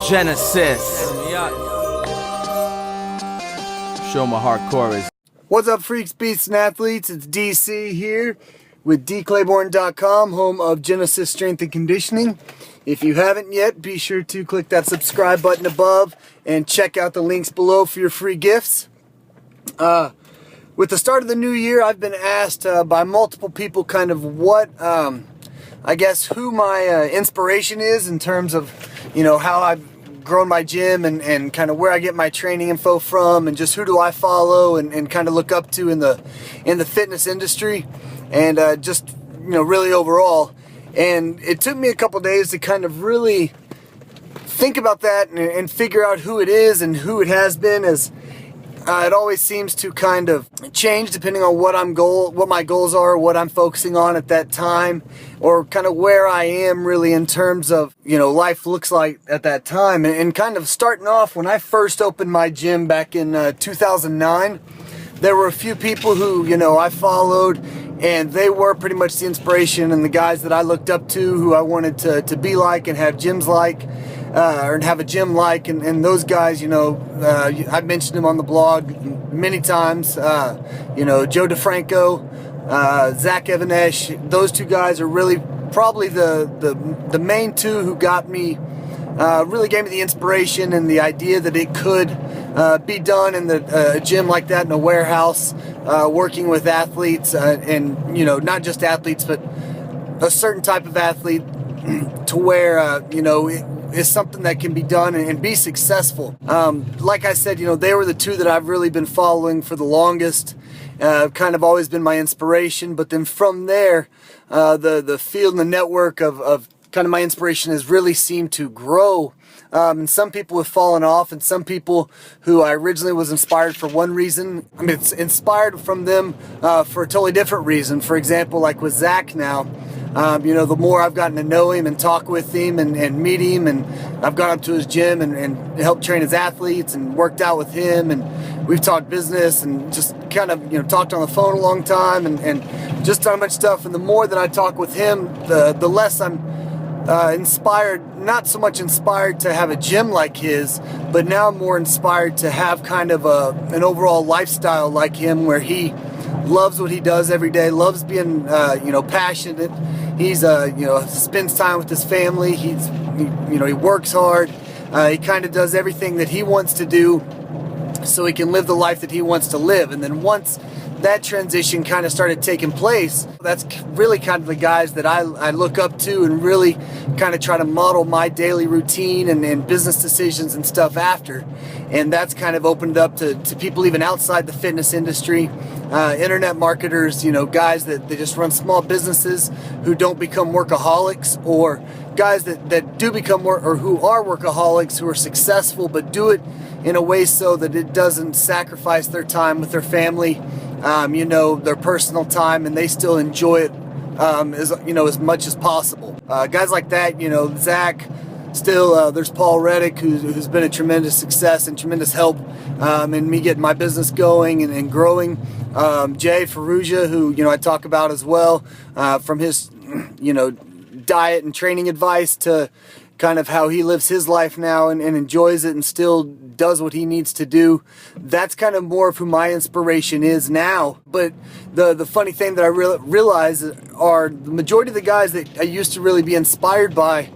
Genesis. Show my hardcore is. What's up, freaks, beasts, and athletes? It's DC here with dclayborn.com, home of Genesis Strength and Conditioning. If you haven't yet, be sure to click that subscribe button above and check out the links below for your free gifts. With the start of the new year, I've been asked by multiple people kind of what, I guess, who my inspiration is in terms of, you know, how I've grown my gym and kind of where I get my training info from, and just who do I follow and kind of look up to in the fitness industry, and just, you know, really overall. And it took me a couple days to kind of really think about that and figure out who it is and who it has been, as it always seems to kind of change depending on what my goals are, what I'm focusing on at that time, or kind of where I am really in terms of, you know, life looks like at that time. And kind of starting off, when I first opened my gym back in 2009, there were a few people who, you know, I followed, and they were pretty much the inspiration and the guys that I looked up to, who I wanted to be like and have gyms like. Or have a gym like, and those guys, you know, I've mentioned them on the blog many times. You know, Joe DeFranco, Zach Evanesh, those two guys are really probably the main two who got me, really gave me the inspiration and the idea that it could be done in a gym like that, in a warehouse, working with athletes, and, you know, not just athletes, but a certain type of athlete, to where, you know, is something that can be done and be successful. Like I said, you know, they were the two that I've really been following for the longest. Kind of always been my inspiration. But then from there, the field and the network of kind of my inspiration has really seemed to grow. And some people have fallen off, and some people who I originally was inspired for one reason, I mean, it's inspired from them for a totally different reason. For example, like with Zach now, you know, the more I've gotten to know him and talk with him and meet him, and I've gone up to his gym and helped train his athletes and worked out with him, and we've talked business and just kind of, you know, talked on the phone a long time and just done much stuff. And the more that I talk with him, the less I'm inspired, not so much inspired to have a gym like his, but now I'm more inspired to have kind of an overall lifestyle like him, where he loves what he does every day, loves being, you know, passionate. He's, you know, spends time with his family. You know, he works hard. He kind of does everything that he wants to do so he can live the life that he wants to live. And then once that transition kind of started taking place, that's really kind of the guys that I look up to and really kind of try to model my daily routine and business decisions and stuff after. And that's kind of opened up to people even outside the fitness industry, internet marketers, you know, guys that they just run small businesses who don't become workaholics, or guys that do become or who are workaholics, who are successful but do it in a way so that it doesn't sacrifice their time with their family, you know, their personal time, and they still enjoy it as much as possible. Guys like that, you know, Zach. Still, there's Paul Reddick, who's been a tremendous success and tremendous help in me getting my business going and growing. Jay Ferrugia, who, you know, I talk about as well, from his, you know, diet and training advice to kind of how he lives his life now and enjoys it and still does what he needs to do. That's kind of more of who my inspiration is now. But the funny thing that I realize are the majority of the guys that I used to really be inspired by,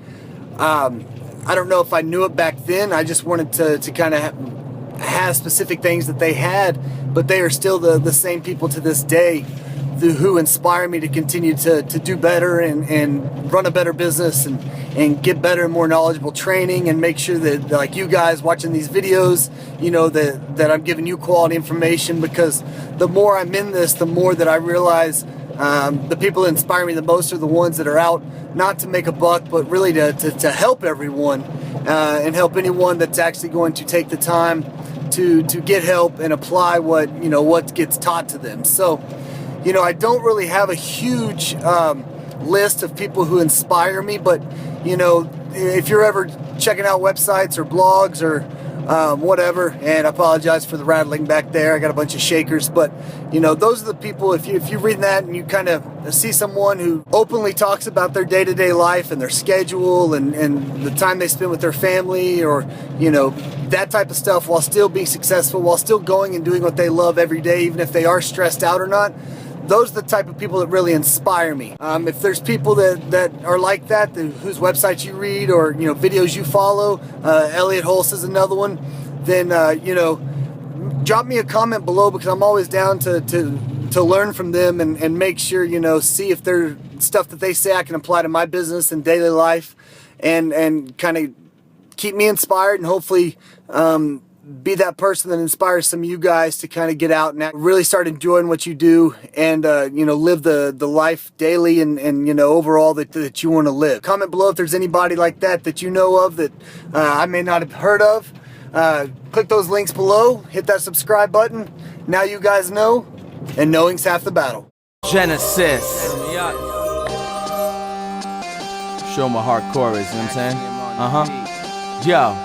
I don't know if I knew it back then. I just wanted to kind of have specific things that they had, but they are still the same people to this day who inspire me to continue to do better and run a better business and get better and more knowledgeable training, and make sure that, like you guys watching these videos, you know, that I'm giving you quality information, because the more I'm in this, the more that I realize the people that inspire me the most are the ones that are out not to make a buck, but really to help everyone, and help anyone that's actually going to take the time to get help and apply what gets taught to them. So, you know, I don't really have a huge list of people who inspire me, but, you know, if you're ever checking out websites or blogs or whatever. And I apologize for the rattling back there. I got a bunch of shakers, but you know, those are the people. If you read that and you kind of see someone who openly talks about their day-to-day life and their schedule and the time they spend with their family, or you know, that type of stuff, while still being successful, while still going and doing what they love every day, even if they are stressed out or not, those are the type of people that really inspire me. If there's people that are like that, whose websites you read or you know videos you follow, Elliot Hulse is another one, then you know, drop me a comment below, because I'm always down to learn from them and make sure, you know, see if there's stuff that they say I can apply to my business and daily life, and kind of keep me inspired, and hopefully be that person that inspires some of you guys to kind of get out and really start enjoying what you do, and you know, live the life daily and you know, overall that you want to live. Comment below if there's anybody like that you know of that I may not have heard of. Click those links below, hit that subscribe button. Now you guys know, and knowing's half the battle. Genesis. Show my hardcore is, you know what I'm saying? Yo.